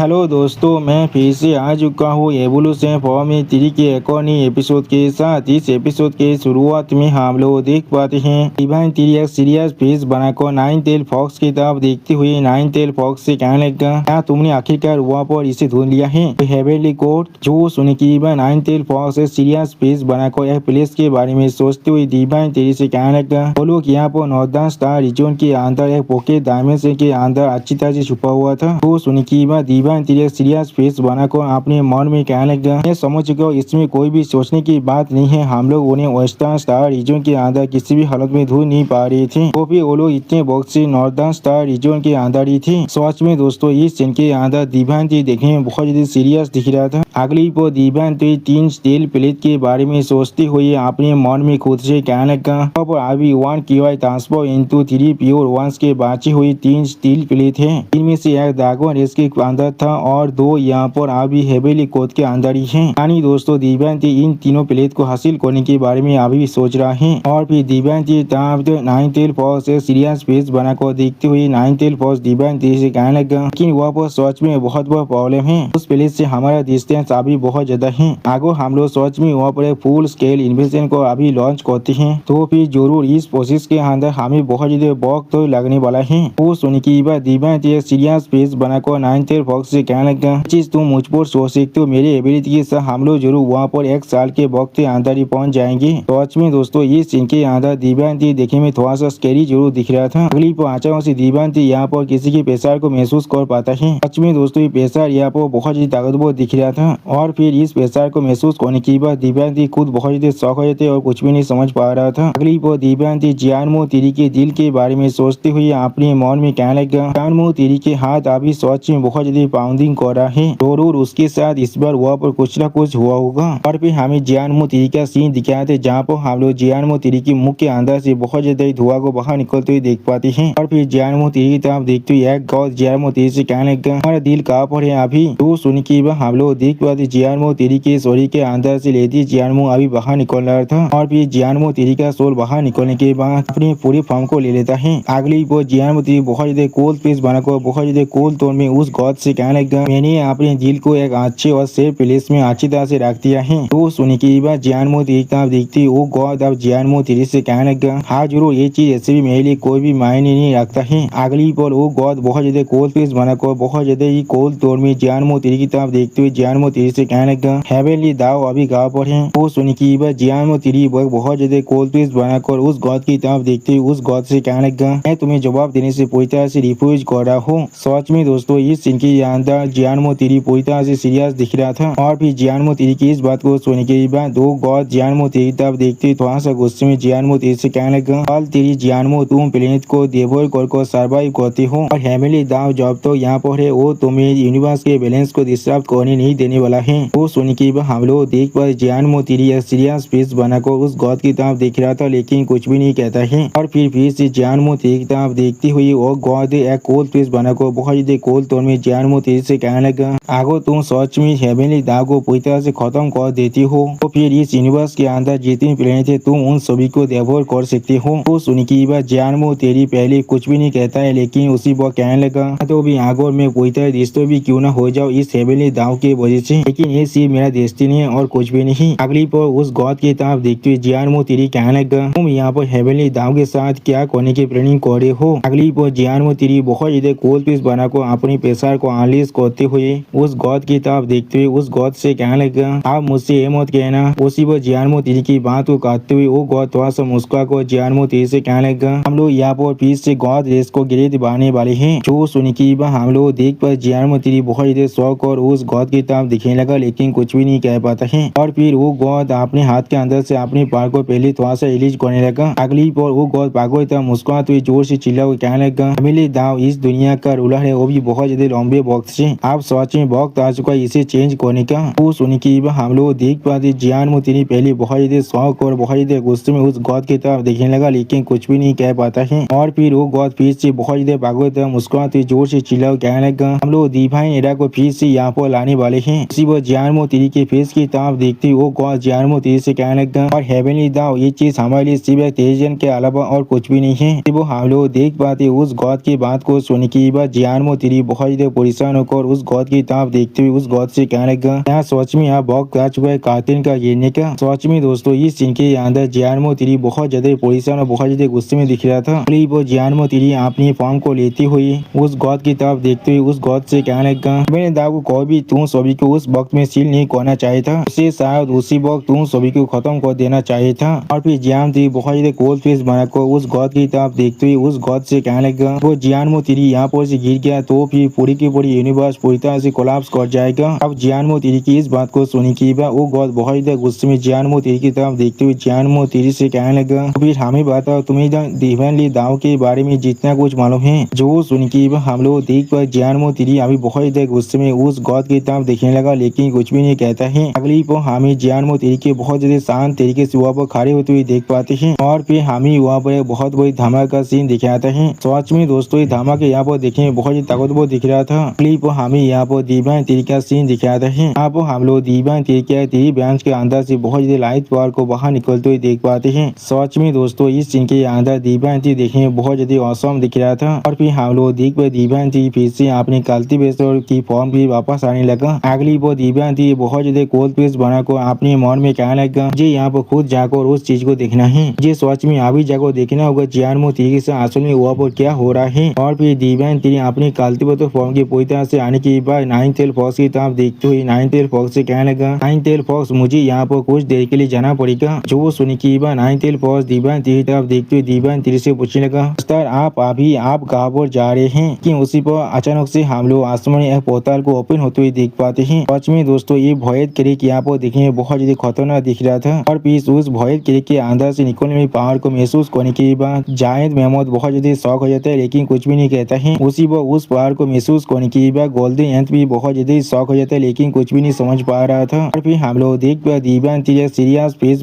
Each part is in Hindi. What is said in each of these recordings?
हेलो दोस्तों, मैं फिर से आ चुका हूँ एवोल्यूशन फॉर्मूला 3 के एक और नई एपिसोड के साथ। इस एपिसोड के शुरुआत में हम लोग देख पाते हैं डिवाइन 3 एक सीरियस फेस बनाकर नाइन टेल फॉक्स की तरफ देखते हुए नाइन टेल फॉक्स से कहने लगा, क्या तुमने आखिरकार वहाँ पर इसे ढूंढ लिया है? हेवेली कोर्ट जो सुन की नाइन टेल फॉक्स से सीरियस फेस बनाकर एक प्लेस के बारे में सोचते हुए डिवाइन 3 से कहने लगा, वो लोग यहाँ पर नॉर्दर्न स्टार रीजन के अंदर एक पॉकेट डायमेंशन के अंदर अच्छी तरह से छुपा हुआ था। तो सुन की डिवाइन 3 सीरियस फेस बनाकर अपने मन में कहने लगा, मैं समझ गया इसमें कोई भी सोचने की बात नहीं है। हम लोग उन्हें वेस्टर्न स्टार रीजन के अंदर किसी भी हालत में ढूंढ नहीं पा रहे थे, तो भी वो लोग इतने वक्त से नॉर्दर्न स्टार रीजन के अंदर ही थे। सच में दोस्तों, इस सीन के अंदर डिवाइन 3 देखने में बहुत ज्यादा सीरियस दिख रहा था। अगली पर डिवाइन 3 स्टील प्लेट के बारे में सोचते हुए अपने मन में खुद से कहने लगा, अब अभी 1 QI transfer into 3 pure ones के बाची हुई 3 स्टील प्लेट है। इनमें से एक ड्रैगन रेस के अंदर था और 2 यहाँ पर अभी हेवेली कोड के अंदर ही है। यानी दोस्तों, डिवाइन 3 इन तीनों प्लेट को हासिल करने के बारे में अभी भी सोच रहा है। और फिर डिवाइन 3 नाइन टेल फॉक्स से सीरियस फेस बनाकर देखते हुए नाइन टेल फॉक्स डिवाइन 3 से कहने लगा, लेकिन वहाँ पर सच में बहुत बड़ा प्रॉब्लम है। उस प्लेट से हमारा डिस्टेंस अभी बहुत ज्यादा है। अगर हम लोग सच में वहाँ पर एक फुल स्केल इन्वेस्टमेंट को अभी लॉन्च करते हैं तो फिर जरूर इस प्रोसेस के अंदर हमें बहुत ज्यादा वक्त तो लगने वाला है। वो सुन की डिवाइन 3 सीरियस फेस बनाकर नाइन टेल फॉक्स से कहने लगा, चीज तुम मुझ पर सोच सकते हो, मेरी एबिलिटी के साथ हम लोग जरूर वहाँ पर 1 साल के वक्त के अंदर ही पहुँच जाएंगे। सच में दोस्तों, ये सीन के अंदर डिवाइन 3 देखने में थोड़ा सा स्कैरी जरूर दिख रहा था। अगली पर अचानक से डिवाइन 3 यहाँ पर किसी के प्रेशर को महसूस कर पाता है। सच में दोस्तों, ये प्रेशर यहाँ पर बहुत ही ताकतवर दिख रहा था। और फिर इस प्रेशर को महसूस करने के बाद डिवाइन 3 खुद बहुत ही शौक हो जाते और कुछ भी नहीं समझ पा रहा था। अगली पर डिवाइन 3 जियानमो 3 के दिल के बारे में सोचते हुए अपने मन में कहने लगा, जियानमो 3 के हाथ अभी सच में बहुत ज्यादा पाउंडिंग कर रहा है, जरूर उसके साथ इस बार वहाँ पर कुछ न कुछ हुआ होगा। और फिर हमें जियानमो 3 का सीन दिखाए थे जहाँ पर हम लोग जियानमो 3 की मुख के अंदर से बहुत ज्यादा धुआं को बाहर निकलते हुए देख पाते हैं। और फिर जियानमो 3 की तरफ देखते हुए एक गॉड जियानमो 3 से कहने लगा, हमारा दिल कहाँ पर है अभी? तो सुन के हम लोग देख पाते जियानमो 3 के शरीर के अंदर से लेती जियानमो अभी बाहर निकल रहा था। और फिर जियानमो 3 का सोल बाहर निकलने के बाद अपनी पूरी फॉर्म को ले लेता है। अगली वो जियानमो 3 बहुत ज्यादा कोल्ड फेस बनाकर बहुत ज्यादा कोल्ड टोन में उस गॉड से कहने लगा, मैंने अपने दिल को एक अच्छे और सेफ प्लेस में अच्छी तरह से रख दिया है। तो सुन के बाद जियानमो 3 तरफ देखती वो गॉड अब जियानमो 3 से कहने लगा, हाँ जरूर, ये चीज ऐसे भी मेरे लिए कोई भी मायने नहीं रखता है। अगली पर वो गॉड बहुत ज्यादा कोल्ड फेस बनाकर बहुत ज्यादा ही कोल्ड टोन में जियानमो 3 की तरफ देखते हुए जियानमो 3 से कहने लगा, हेवेली दाव अभी गाँव पर है। वो सुन के बाद जियानमो 3 बहुत ज्यादा कोल्ड फेस बनाकर उस गॉड की तरफ देखते हुए उस गॉड से कहने लगा, मैं तुम्हें जवाब देने से पूरी तरह से रिफ्यूज कर रहा हूँ। सच में दोस्तों, इस सीन के अंदर जियानमो 3 पूरी तरह से सीरियस दिख रहा था। और फिर जियानमो 3 की इस बात को सुनने के बाद दो गॉड जियानमो 3 की तरफ देखते थोड़ा सा गुस्से में जियानमो 3 से कहने लगा, कल तेरी जियानमो तुम प्लेनेट को डिवोर कर सर्वाइव करते हो और हेवेली दाव जब तो यहाँ पर है वो तुम्हें यूनिवर्स के बैलेंस को डिस्टर्ब करने नहीं देने वाला है। वो सुन के बाद हम लोग देख पर जियानमो 3 सीरियस फेस बनाकर उस गॉड की तरफ देख रहा था, लेकिन कुछ भी नहीं कहता है। और फिर से जियानमो 3 की तरफ देखती हुई वो गॉड एक कोल्ड फेस बनाकर बहुत ज्यादा कोल्ड टोन में जियानमो 3 से कहने लगा, अगर तुम सच में हेवेली दाव को पूरी तरह से खत्म कर देती हो तो फिर इस यूनिवर्स के अंदर जितने प्लेनेट थे तुम उन सभी को डिवोर कर सकते हो। तो सुन के बाद जियानमो 3 पहले कुछ भी नहीं कहता है, लेकिन उसी पर कहने लगा, तो भी अगर मैं पूरी तरह डिस्टर्ब भी क्यों ना हो जाओ इस हेवेली दाव की वजह से, लेकिन ये सिर्फ मेरा डेस्टिनी है और कुछ भी नहीं। अगली पर उस गॉड की तरफ देखते हुए जियानमो 3 कहने लगा, तुम यहाँ पर हेवेली दाव के साथ क्या करने की प्लानिंग कर रहे हो? अगली पर जियानमो 3 बहुत ज्यादा कोल्ड फेस बनाकर अपनी प्रेशर को अनलीज करते हुए उस गॉड की तरफ देखते हुए उस गॉड से कहने लगा, आप मुझसे ये मत कहना। उसी पर जियानमो 3 की बात को काटते हुए वो गॉड थोड़ा सा मुस्कुरा कर जियानमो 3 से कहने लगा, हम लोग यहाँ पर फिर से गॉड रेस को गिरे दिवाने वाले हैं। जो सुन के हम लोग देख पर जियानमो 3 बहुत ज्यादा शौक और उस गॉड की तरफ दिखने लगा, लेकिन कुछ भी नहीं कह पाता है। और फिर वो गॉड अपने हाथ के अंदर से अपने पार को पहले थोड़ा सा रिलीज करने लगा। अगली पर वो गॉड पागो की तरह मुस्कुराते हुए जोर से चिल्ला कहने लगा, हेवेली दाव इस दुनिया का रूलर है, वो भी बहुत ज्यादा लंबे वक्त से। आप सच में वक्त आ चुका है इसे चेंज करने का। वो सुन के हम लोग देख पाते जियानमो 3 पहले बहुत ज्यादा शौक और बहुत ज्यादा गुस्से में उस गॉड की तरफ देखने लगा, लेकिन कुछ भी नहीं कह पाता है। और फिर वो गॉड फिर से बहुत ज्यादा पागो की तरह मुस्कुराते हुए जोर से चिल्ला कहने लगा, हम लोग डिवाइन एरा को फिर से यहाँ पर लाने वाले हैं। उसी पर जियानमो 3 के फेस की तरफ देखते वो गॉड जियानमो 3 से कहने लगा, और हेवेली दाव ये चीज हमारे लिए सिर्फ एक टेलीजन के अलावा और कुछ भी नहीं है। वो हम लोग देख पाते उस गॉड की बात को सुन के बाद जियानमो 3 बहुत ज्यादा परेशान परेशान होकर उस गौद की तरफ देखते हुए उस गौद से कहने लगा, यहाँ सच में यहाँ बहुत आ चुका है कातिल का गिरने का। सच में दोस्तों इस सीन के अंदर जियानमो तेरी बहुत ज्यादा परेशान और बहुत ज्यादा गुस्से में दिख रहा था। वो जियानमो तेरी अपनी फॉर्म को लेती हुई उस गौद की तरफ देखते हुए उस गौद से कहने लगा, मैंने दाऊ को भी तुम सभी को उस वक्त में सील नहीं करना चाहिए था, उसे शायद उसी वक्त तुम सभी को खत्म कर देना चाहिए था। और फिर जियान तेरी बहुत ज्यादा कोल्ड फेस बनाकर उस गौद की तरफ देखते हुए उस गौद से कहने लगा, वो जियानमो तेरी यहाँ पर से गिर गया तो फिर पूरी की पूरी यूनिवर्स पूरी तरह से कोलैप्स कर जाएगा। अब जियानमो तेरी की इस बात को सुनी की वो गौद बहुत ज्यादा गुस्से में जियानमो तेरी की तरफ देखते हुए जियानमो तेरी से कहने लगा, फिर हमें बताओ तुम्हें दिवानली दाव के बारे में जितना कुछ मालूम है। जो सुन की हम लोग देख पर जियानमो तेरी अभी बहुत ज्यादा गुस्से में उस गौद की तरफ देखने लगा, लेकिन कुछ भी नहीं कहता है। अगली पर हमें जियानमो तेरी के बहुत ज्यादा शांत तरीके से वहाँ पर खड़े होते हुए देख पाते हैं और फिर हमें वहाँ पर एक बहुत बड़ी धमाका का सीन दिखाता है। सच में दोस्तों ये धमाका यहाँ पर देखने में बहुत ही ताकतवर दिख रहा था। अगली पर हमें यहाँ पर दीवान तेरी का सीन दिखाता है। यहाँ पर हम लोग दीवान तेरी बेंच के अंदर से बहुत ज्यादा लाइट पावर को बाहर निकलते हुए देख पाते हैं। सच में दोस्तों इस सीन के अंदर दीवान तेरी देखने में बहुत ज्यादा औसम दिख रहा था और फिर हम लोग देख पर दीवान तेरी फिर से अपने कल्टीवेटर की फॉर्म भी वापस आने लगा। अगली वो दीवान तेरी बहुत ज्यादा कोल्ड फेस बनाकर अपने मन में कहने लगा, जी यहाँ पर खुद जाकर उस चीज को देखना है, जी सच में अभी जाकर देखना होगा जियानमो तेरी से असल में वहाँ पर क्या हो रहा है। और फिर दीवान तेरी अपनी कल्टीवेटर फॉर्म की पूरी तरह से आने के बाद नाइन टेल फॉक्स की तरफ देखते हुए नाइन टेल फॉक्स से कहने लगा, नाइन टेल फॉक्स मुझे यहाँ पर कुछ देर के लिए जाना पड़ेगा। जो सुनी की बात नाइन टेल फॉक्स दीवान तेरी तरफ देखते हुए दीवान तेरी से पूछने लगा, सर आप कहाँ पर जा रहे हैं। कि उसी पर अचानक से हम लोग आसमान में एक पोर्टल को ओपन होते हुए देख पाते हैं। सच में दोस्तों ये भॉयड क्रिक यहाँ पर देखने में बहुत ज्यादा खतरनाक दिख रहा था और फिर उस भॉयड क्रिक के अंदर से निकलने में पावर को महसूस करने के बाद जायंट मेमोद बहुत ज्यादा शौक हो जाता है, लेकिन कुछ भी नहीं कहता है। उसी पर उस पावर को महसूस करने के बाद गोल्डन एंथ भी बहुत ज्यादा शौक हो जाता है, लेकिन कुछ भी नहीं समझ पा रहा था। और फिर हम लोग देख पर दीवान तेरी सीरियस फेस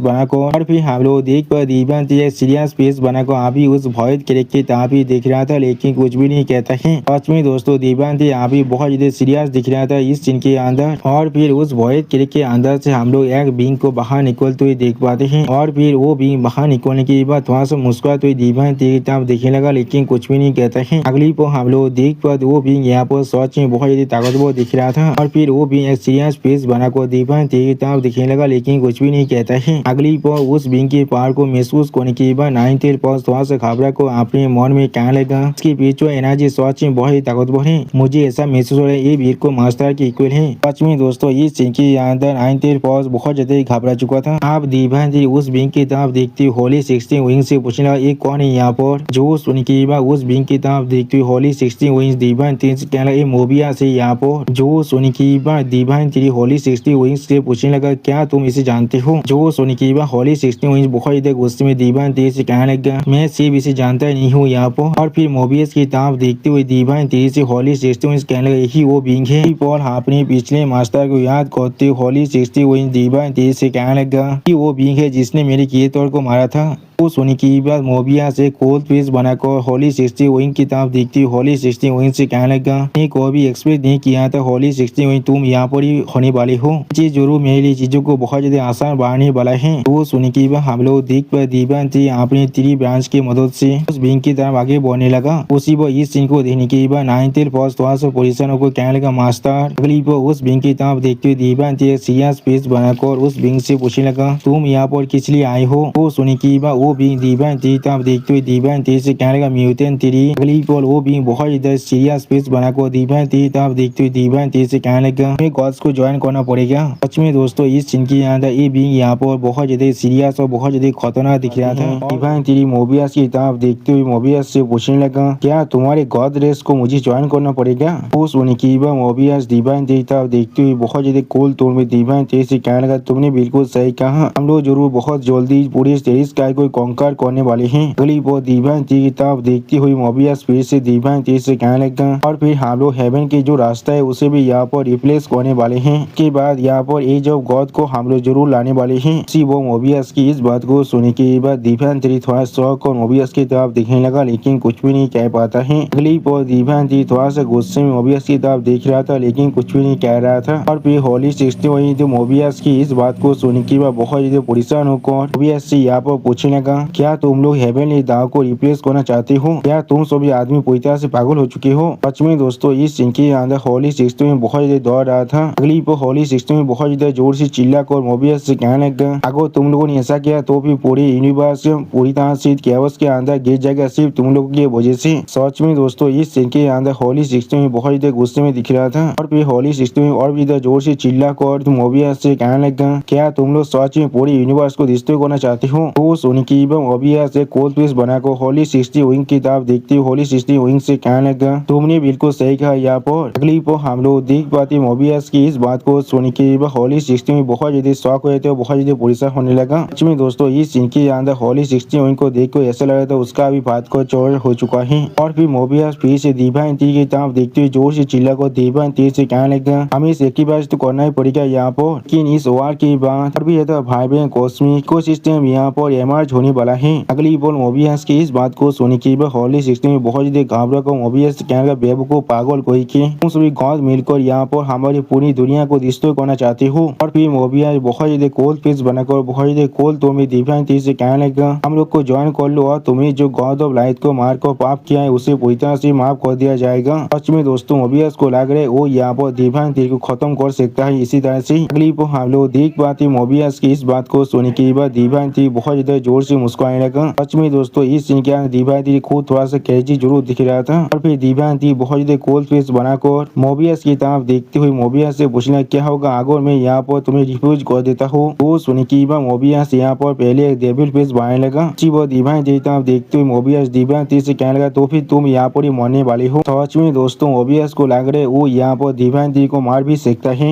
बनाकर अभी उस भॉयड क्रिक के तरफ ही देख रहा था, लेकिन कुछ भी नहीं कहता है। सच में दोस्तों दीवान तेरी अभी बहुत ज्यादा सीरियस दिख रहा था इस सीन के अंदर। और फिर उस भॉयड क्रिक के अंदर से हम लोग एक बींग को बाहर निकलते हुए देख पाते हैं और फिर वो बींग बाहर निकलने के बाद थोड़ा सा मुस्कुराते हुए दीवान तेरी तरफ देखने लगा, लेकिन कुछ भी नहीं कहता है। अगली पर हम लोग देख पाते वो बींग यहाँ पर सच में बहुत ज्यादा ताकतवर दिख रहा था और फिर वो बींग एक सीरियस फेस बनाकर दीवान तेरी तरफ दिखने लगा, लेकिन कुछ भी नहीं कहता है। अगली पर उस बींग के पावर को महसूस करने के बाद नाइन टेल फॉक्स थोड़ा सा घबरा को अपने मन में कहने लगा, इसकी पीछे एनर्जी सच में बहुत ही ताकतवर है, मुझे ऐसा महसूस हो रहा है ये वीर को मास्टर के इक्वल है। सच में दोस्तों इस सीन के अंदर नाइन टेल फॉक्स बहुत ज्यादा घबरा चुका था। आप दीवान तेरी उस बींग की तरफ देखते होली 16 विंग से पूछने लगा, ये कौन है यहाँ पर। जो सुन के बाद उस बींग की तरफ देखते हुए होली 16 विंग्स दीवान तेरी से कहने लगा, ये मोबिया से यहाँ पर। जो सुन के बाद दीवान तेरी होली 16 विंग्स से पूछने लगा, क्या तुम इसे जानते हो। जो सुन के बाद होली 16 विंग्स बहुत ज्यादा गुस्से में दीवान तेरी से कहने लगा, मैं सिर्फ इसे जानता नहीं हूँ यहाँ पर। और फिर मोबियस की तरफ देखते हुए दीवान तेरी से होली 16 विंग्स कहने लगा, यही वो बींग है। पॉल अपने पिछले मास्टर को याद करते हुए होली 16 विंग्स दीवान तेरी से कहने लगा कि वो बींग है जिसने मेरे क्रिएटर को मारा था। वो सुनी की बाद मोबिया से कोल्ड फेस बनाकर होली 60 विंग की तरफ देखती होली 60 विंग से कहने लगा, मैं कोई भी एक्सपेक्ट नहीं किया था होली 60 विंग तुम यहाँ पर ही होने वाली हो, चीज जरूर मेरे लिए चीजों को बहुत ज्यादा आसान बढ़ाने वाला है। वो सुनी की बाद हम लोग देख पर दीवान थी अपनी 3 ब्रांच की मदद से उस विंग की तरफ आगे बढ़ने लगा। उसी पर इस सीन को देखने के बाद नाइन टेल फॉक्स थोड़ा सा पोजिशन को कहने लगा, मास्टर। अगली पर उस विंग की तरफ देखते हुए दीवान थी सीरियस फेस बनाकर उस विंग से पूछने लगा, तुम यहाँ पर किस लिए आए हो। वो सुनी की बाद वो भी दीवान तेरी तरफ देखते हुए दीवान तेरी से कहने लगा, म्यूटेंट तेरी। अगली पर वो भी बहुत ज्यादा सीरियस फेस बनाकर दीवान तेरी तरफ देखते हुए दीवान तेरी से कहने लगा, हमें गॉड्स को ज्वाइन करना पड़ेगा। सच में दोस्तों इस सीन के अंदर ये भी यहाँ पर बहुत ज्यादा सीरियस और बहुत ज्यादा खतरनाक दिख रहा था। दीवान तेरी मोबियस की तरफ देखते हुए मोबियस से पूछने लगा, क्या तुम्हारे गॉड रेस को मुझे ज्वाइन करना पड़ेगा। वो सुनी की बाद मोबियस दीवान तेरी तरफ देखते हुए बहुत ज्यादा कोल तोड़ में दीवान तेरी से कहने लगा, तुमने बिल्कुल सही कहा, हम लोग जरूर बहुत जल्दी पूरे स्काई को कॉन्कर करने वाले हैं। अगली वो दीवान तेरी की तरफ देखती हुई मोबियस फिर से दीवान तेरी से कहने लगा, और फिर हम लोग हेवन के जो रास्ता है उसे भी यहाँ पर रिप्लेस करने वाले हैं। के बाद यहाँ पर एज ऑफ गॉड को हम लोग जरूर लाने वाले हैं। सी वो मोबियस की इस बात को सुनने के बाद दीवान तेरी थोड़ा शौक और मोबियस की तरफ देखने लगा, लेकिन कुछ भी नहीं कह पाता है। अगली पर दीवान तेरी थोड़ा सा गुस्से में मोबियस की तरफ देख रहा था, लेकिन कुछ भी नहीं कह रहा था। और फिर होली 60 वही तो मोबियस की इस बात को सुनने के बाद बहुत ज्यादा परेशान होकर मोबियस से यहाँ पर पूछने लगा, लगा। क्या तुम लोग हेवनली दाव को रिप्लेस करना चाहते हो? क्या तुम सभी आदमी पूरी तरह से पागल हो चुके हो? सच में दोस्तों इस सीन के अंदर हॉली 60 में बहुत ज्यादा दौड़ रहा था। अगली पर हॉली 60 में बहुत ज्यादा जोर से चिल्ला कर मोबियस से कहने लगा, अगर तुम लोगों ने ऐसा किया तो फिर पूरी यूनिवर्स पूरी तरह से कैओस के अंदर गिर जाएगा सिर्फ तुम लोगों की वजह से। सच में दोस्तों इस सीन के अंदर हॉली 60 में बहुत ज्यादा गुस्से में दिख रहा था और फिर हॉली 60 में और भी जोर से चिल्ला कर मोबियस से कहने लगा, क्या तुम लोग सच में पूरी यूनिवर्स को डिस्ट्रॉय करना चाहते हो? तो सुन की मोबियस से कोल्ड पीस बनाकर हॉली 60 विंग की तरफ देखते हुए हॉली 60 विंग से कहने लगा, तुमने बिल्कुल सही कहा। यहाँ पर अगली पर हम लोग देख पाते मोबियस की इस बात को सुन के हॉली 60 में बहुत ज्यादा शॉक हुए थे और बहुत ज्यादा परेशान होने लगा। सच में दोस्तों इस सीन के अंदर हॉली 60 विंग को देख कर ऐसा लगा था उसका भी बात को चोर हो चुका है। और फिर मोबियस फिर से डिवाइन तीर की तरफ देखते हुए जोर से चिल्ला कर डिवाइन तीर से कहने लगा, हमें सेक्रीफाइस तो करना ही पड़ेगा यहाँ पर। लेकिन इस वार की बात और भी भाई बहन कॉस्मिक इकोसिस्टम यहाँ पर इमर्ज होने वाला है। अगली बोल मोबियस की इस बात को सुन के हॉली 60 में बहुत ज्यादा घबरा कर मोबियस कहने लगा, बेवकूफ पागल कोई के तुम सभी गॉड मिलकर यहाँ पर हमारी पूरी दुनिया को डिस्ट्रॉय करना चाहते हो। और फिर मोबियस बहुत ज्यादा कोल्ड पीस बनाकर बहुत ज्यादा कोल्ड तुम्हें डिवाइन तीर से कहने लगा, हम लोग को ज्वाइन कर लो और तुम्हें जो गॉड ऑफ लाइट को मार कर पाप किया है उसे पूरी तरह से माफ कर दिया जाएगा। सच में दोस्तों मोबियस को लग रहा है वो यहाँ पर डिवाइन तीर को खत्म कर सकता है इसी तरह से। अगली पर हम लोग देख पाते मोबियस की इस बात को सुनने के बाद डिवाइन तीर बहुत ज्यादा जोर से मुस्कुराने लगा। सच में दोस्तों इस सीन के अंदर डिवाइन तीर खुद थोड़ा सा क्रेजी जरूर दिख रहा था। और फिर डिवाइन तीर बहुत ज्यादा कोल्ड पीस बनाकर मोबियस की तरफ देखते हुए मोबियस से पूछना, क्या होगा अगर मैं यहाँ पर तुम्हें रिफ्यूज कर देता हूँ? तो सुनने के बाद मोबियस यहाँ पर पहले एक डेविल पीस बनाने लगा। वो डिवाइन तीर तरफ देखते हुए मोबियस डिवाइन तीर से कहने लगा, तो फिर तुम यहाँ पर ही मरने वाले हो। सच में दोस्तों मोबियस को लग रहा है वो यहाँ पर डिवाइन तीर को मार भी सकता है।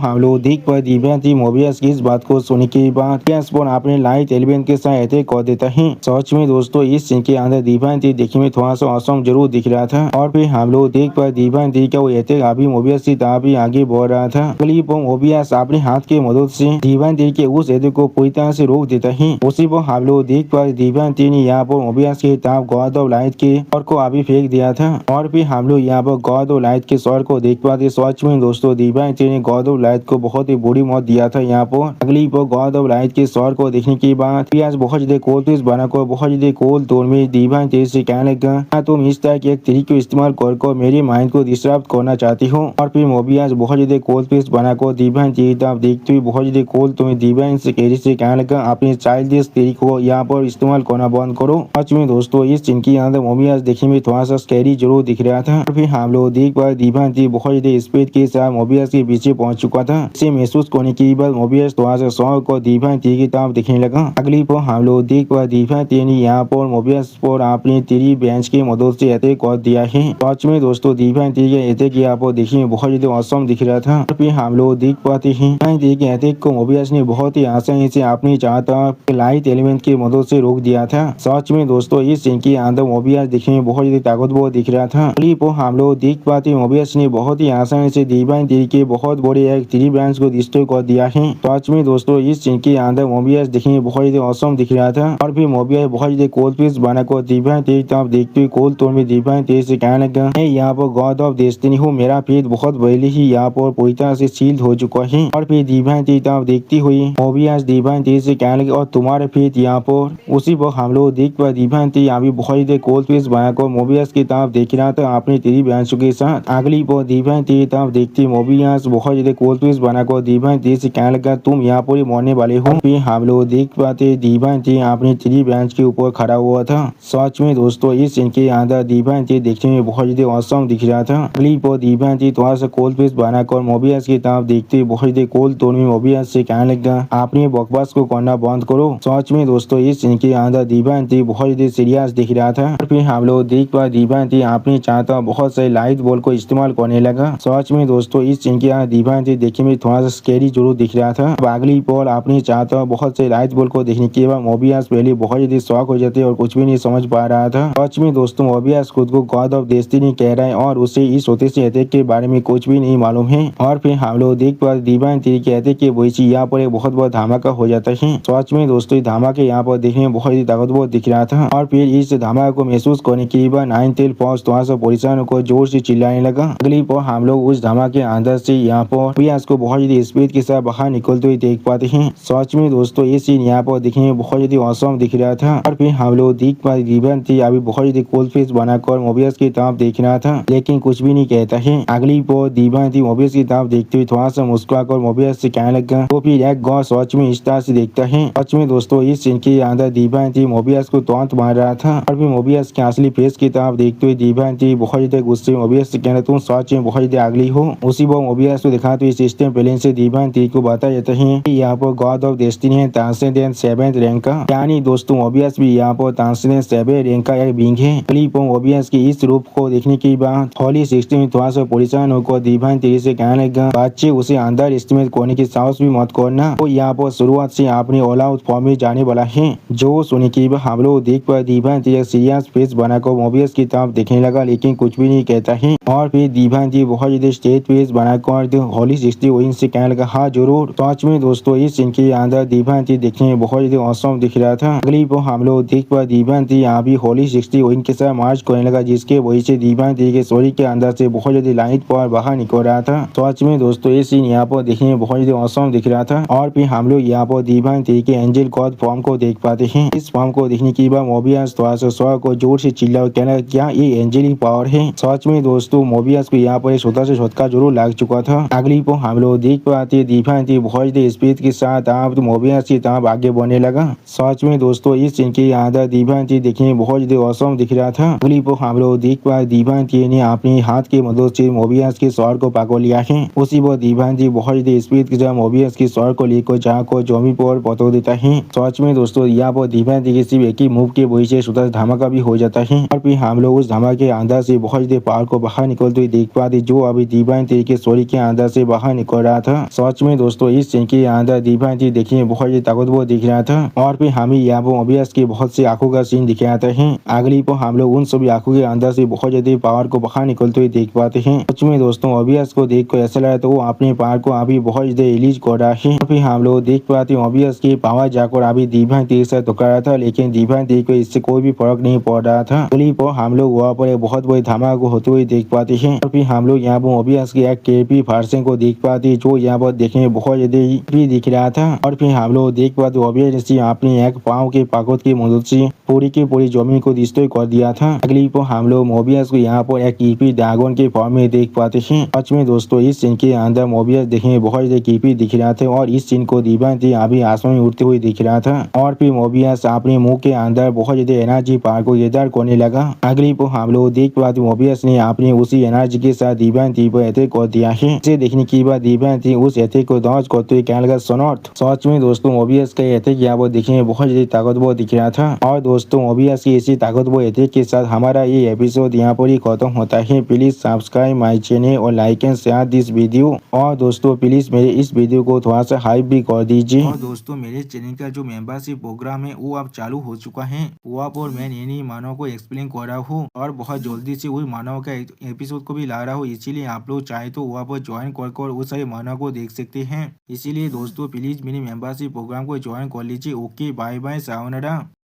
हम लोग देख पर डिवाइन तीर मोबियस की इस बात को सुनने के बाद अपने लाइट एलिमेंट के साथ अटैक कर देता है। सच में दोस्तों इस सीन के अंदर डिवाइन तीर देखने में थोड़ा सा औसम जरूर दिख रहा था। और फिर हम लोग देख पर डिवाइन तीर का वो अटैक अभी मोबियस की तरफ ही आगे बढ़ रहा था। मोबियस अपने हाथ की मदद से डिवाइन तीर के उस अटैक को पूरी तरह से रोक देता है। उसी पर हम लोग देख पर डिवाइन तीर ने यहाँ पर मोबियस की तरफ गॉड ऑफ लाइट के स्वord को अभी फेंक दिया था। और फिर हम लोग यहाँ पर गॉड ऑफ लाइट के स्वord को देख पाते। सच में दोस्तों डिवाइन तीर ने गॉड ऑफ लाइट को बहुत ही बुरी मौत दिया था यहाँ पर। अगली पर गॉड ऑफ लाइट के स्वord को देखने के बाद बहुत ज्यादा कोल्ड पीस बनाकर बहुत ज्यादा कोल्ड तोड़ में डिवाइन तीर से कहने लगा, तुम इस तरह के एक तरीके को इस्तेमाल कर मेरे माइंड को डिस्टर्ब करना चाहती हो। और फिर मोबियस बहुत ज्यादा कोल्ड पीस बनाकर डिवाइन तीर तरफ देखते हुए बहुत ज्यादा कोल्ड तुम्हें डिवाइन से कहने लगा, अपने चाइल्डिश तरीके को यहाँ पर इस्तेमाल करना बंद करो। सच में दोस्तों इस सीन के अंदर मोबियस देखने में थोड़ा सा स्कैरी जरूर दिख रहा था। और फिर हम लोग देख पाए डिवाइन तीर बहुत ज्यादा स्पीड के साथ मोबियस के पीछे पहुंच चुका था। इसे महसूस करने के बाद मोबियस थोड़ा सा शौक और डिवाइन तीर की तरफ देखने लगा। अगली पर हम लोग देख पाए डिवाइन तीर ने यहाँ पर मोबियस पर अपनी तीर बेंच की मदद से अटैक कर दिया है। सच में दोस्तों डिवाइन तीर के अटैक यहाँ पर देखने में बहुत ज्यादा औसम दिख रहा था। और फिर हम लोग देख पाते हैं डिवाइन तीर के अटैक को मोबियस ने बहुत ही आसानी से अपनी चाहता लाइट एलिमेंट की मदद से रोक दिया था। सच में दोस्तों इस सीन के अंदर मोबियस देखने में बहुत ज्यादा ताकतवर दिख रहा था। अगली पर हम लोग देख पाते मोबियस ने बहुत ही आसानी से डिवाइन तीर के बहुत बड़े एक तीर बेंच को डिस्ट्रॉय कर दिया है। सच में दोस्तों इस सीन के अंदर मोबियस देखने में बहुत ज्यादा औसम दिख रहा था। और फिर मोबियस बहुत ज्यादा कोल्ड पीस बनाकर डिवाइन तीर तरफ देखते हुए कोल्ड तोड़ में डिवाइन तीर से कहने लगा, मैं यहाँ पर गॉड ऑफ डेस्टिनी हूँ, मेरा फेथ बहुत पहले ही यहाँ पर पूरी तरह से सील्ड हो चुका है। और फिर डिवाइन तीर तरफ देखती हुई मोबियस डिवाइन तीर से कहने लगा, और तुम्हारे फेथ यहाँ पर। उसी पर हम लोग देख पाए डिवाइन तीर यहाँ भी बहुत ज्यादा कोल्ड पीस बनाकर मोबियस की तरफ देख रहा था अपने तीर बेंच के साथ। अगली पर डिवाइन तीर तरफ देखती मोबियस बहुत ज्यादा कोल्ड पीस बनाकर डिवाइन तीर से कहने लगा, तुम यहाँ पर मरने वाले हो। फिर हम लोग देख पाते डिवाइन तीर अपने तीर बेंच के ऊपर खड़ा हुआ था। सच में दोस्तों इस सीन के अंदर डिवाइन तीर देखने में बहुत ज्यादा औसम दिख रहा था। अगली पर डिवाइन तीर थोड़ा सा कोल्ड पीस बनाकर मोबियस की तरफ देखते हुए बहुत ज्यादा कोल्ड तोड़ में मोबियस से कहने लगा, अपने बकवास को करना बंद करो। सच में दोस्तों इस सीन के अंदर डिवाइन तीर बहुत ज्यादा सीरियस दिख रहा था। फिर हम लोग देख पाए डिवाइन तीर अपनी चाहता बहुत सारे लाइट बॉल को इस्तेमाल करने लगा। सच में दोस्तों इस सीन के अंदर डिवाइन तीर देखने में थोड़ा सा स्कैरी जरूर दिख रहा था। अगली पर अपनी चाहता बहुत से लाइट बॉल को देखने के बाद मोबियस पहले बहुत ज्यादा शॉक हो जाते और कुछ भी नहीं समझ पा रहा था। सच में दोस्तों मोबियस खुद को गॉड ऑफ डेस्टिनी कह रहा है और उसे इस होते से अटैक के बारे में कुछ भी नहीं मालूम है। और फिर हम लोग देख पाए डिवाइन तीर के अटैक के वजह से यहाँ पर एक बहुत बड़ा धमाका हो जाता है। सच में दोस्तों धमाके यहाँ पर देखने में बहुत ही ताकतवर दिख रहा था। और फिर इस धमाके को महसूस करने के बाद नाइन टेल फॉक्स थोड़ा सा परेशान को जोर से चिल्लाने लगा। अगली पर हम लोग उस धमाके अंदर से यहाँ पर मोबियस को बहुत ज्यादा स्पीड के साथ बाहर निकलते हुए देख पाते हैं। सच में दोस्तों ये सीन यहाँ पर देखने में बहुत ज़्यादा औसम दिख रहा था। और फिर हम लोग देख पाए दिव्यांती अभी बहुत ज़्यादा कोल्ड फेस बनाकर मोबियस की तरफ देख रहा था, लेकिन कुछ भी नहीं कहता है। अगली पोर दिव्यांती मोबियस की तरफ देखते हुए थोड़ा सा मुस्कुराकर मोबियस से कहने लगा। तो फिर एक गौ सच में इस तरह से देखता है। सच में दोस्तों इस सीन के अंदर दिव्यांती मोबियस को तौंत मार रहा था। और फिर मोबियस के असली फेस की तरफ देखते हुए दिव्यांती बहुत ज्यादा गुस्से में मोबियस से कहना तुम सच में बहुत ज्यादा अगली हो। उसी वो मोबियस को दिखाते हुए सिस्टम प्लेन से दिव्यांती को बताया जाता है कि यहाँ पर गॉड ऑफ डेस्टिनी है ट्रांसेंडेंट 7th रैंक का, यानी दोस्तों मोबियस भी यहाँ पर ट्रांसेंडेंट 7th रैंक का एक बींग है। क्लिप मोबियस की इस रूप को देखने के बाद हॉली 16 में थोड़ा सा परेशान होकर दिव्यांती से कहने लगा बच्चे उसे अंदर एस्टिमेट करने की साहस भी मत करना। तो यहाँ पर शुरुआत से आपने ऑल आउट फॉर्म में जाने वाला है। जो सुनी की हम लोग देख पर दिव्यांती एक सीरियस फेस बनाकर मोबियस की तरफ देखने लगा, लेकिन कुछ भी नहीं कहता है। और फिर दिव्यांती बहुत ज्यादा स्टेज फेस बनाकर हॉली 16 से कहने लगा हाँ जरूर। सच में दोस्तों इस सीन के अंदर दिव्यांती देखने में बहुत ज्यादा औसम दिख रहा था। अगली वो हम लोग देख पर दिव्यांती यहाँ भी हॉली 16 के साथ मार्च करने लगा, जिसके वजह से दिव्यांती के शरीर के अंदर से बहुत ज्यादा लाइट पर बाहर निकल रहा था। सच में दोस्तों ये सीन यहाँ पर देखने में बहुत ज्यादा औसम दिख रहा था। और फिर हम लोग यहाँ पर दिव्यांती के एंजल गॉड फॉर्म को देख पाते हैं। इस फॉर्म को देखने के बाद मोबियस थोड़ा सा सौ को जोर से चिल्ला कहना क्या ये एंजलिक पावर है। सच में दोस्तों मोबियस को यहाँ पर एक छोटा सा झटका जरूर लग चुका था। अगली को हम लोग देख पाते दिव्यांती बहुत ज्यादा स्पीड के साथ आप मोबियस की तरफ आगे बढ़ने लगा। सच में दोस्तों इस सीन के अंदर दिव्यांती देखने में बहुत ज्यादा औसम दिख रहा था। अगली को हम लोग देख पाए दिव्यांती ने अपने हाथ की मदद से मोबियस के सर को पकड़ लिया है। उसी वो दिव्यांती बहुत ज्यादा स्पीड के साथ मोबियस के सर को लेकर जहाँ को जमीन पर पटक देता है। सच में दोस्तों यहाँ पर दिव्यांती के सिर्फ एक ही मूव के वजह से छोटा धमाका भी हो जाता है। और फिर हम लोग उस धमाके के अंदर से बहुत ज्यादा पावर को बाहर निकलते हुए देख पाते जो अभी दिव्यांती के शरीर के अंदर से बाहर निकल रहा था। सच में दोस्तों इस सीन के अंदर दिव्यांती देखने में बहुत ज्यादा ताकतवर दिख रहा था। और फिर हमें यहाँ पर मोबियस के बहुत से आंखों का सीन दिखाता है। अगली पर हम लोग उन सभी आंखों के अंदर से बहुत ज्यादा पावर को बाहर निकलते हुए देख पाते हैं। सच में दोस्तों मोबियस को देख कर ऐसा लगा तो वो अपने पावर को अभी बहुत ज्यादा रिलीज कर रहा है। फिर हम लोग देख पाते मोबियस की पावर जाकर अभी दिव्यांती के साथ टकरा रहा था, लेकिन दिव्यांती को इससे कोई भी फर्क नहीं पड़ रहा था। क्लिप पर हम लोग वहाँ पर एक बहुत बड़ी धमाका होते हुए देख पाते हैं। और फिर हम लोग यहाँ पर मोबियस की एक केपी फार्सन को देख पाते जो यहाँ पर देखने में बहुत ज्यादा भी दिख रहा था। और फिर हम लोग देख पाते मोबियस अपने एक पाँव के ताकत की मदद से पूरी की पूरी जमीन को डिस्ट्रॉय कर दिया था। अगली पर हम लोग मोबियस को यहाँ पर एक कीपी ड्रैगन के फॉर्म में देख पाते हैं। सच में दोस्तों इस सीन के अंदर मोबियस देखने में बहुत ज्यादा कीपी दिख रहा था। और इस सीन को दिव्यांती अभी आसमान में उड़ते हुए दिख रहा था। और फिर मोबियस अपने मुंह के अंदर बहुत ज्यादा एनर्जी पावर को गैदर करने लगा। अगली पर हम लोग देख पाते मोबियस ने अपने उसी एनर्जी के साथ दिव्यांती पर अटैक कर दिया है। इसे देखने के बाद दिव्यांती उस अटैक को डॉज करते हुए कहने लगा सनॉर्थ। सच में दोस्तों मोबियस का अटैक यहाँ पर देखने में बहुत ज्यादा ताकतवर दिख रहा था। और दोस्तों मोबियस की इसी ताकतवर अटैक के साथ हमारा ये एपिसोड यहाँ पर ही खत्म होता है। प्लीज सब्सक्राइब माई चैनल और like and share this video. और दोस्तों प्लीज मेरे इस वीडियो को थोड़ा सा हाइप भी कर दीजिए। और दोस्तों मेरे चैनल का जो मेंबरशिप प्रोग्राम है वो अब चालू हो चुका है। वहाँ पर मैं नई मानव को एक्सप्लेन कर रहा हूँ और बहुत जल्दी से वही मानव का एपिसोड को भी ला रहा हूँ। इसीलिए आप लोग चाहे तो वहाँ पर ज्वाइन कर उस सारे मानव को देख सकते हैं। इसीलिए दोस्तों प्लीज मेरे मेंबरशिप प्रोग्राम को ज्वाइन कर लीजिए। Okay bye bye sayonara.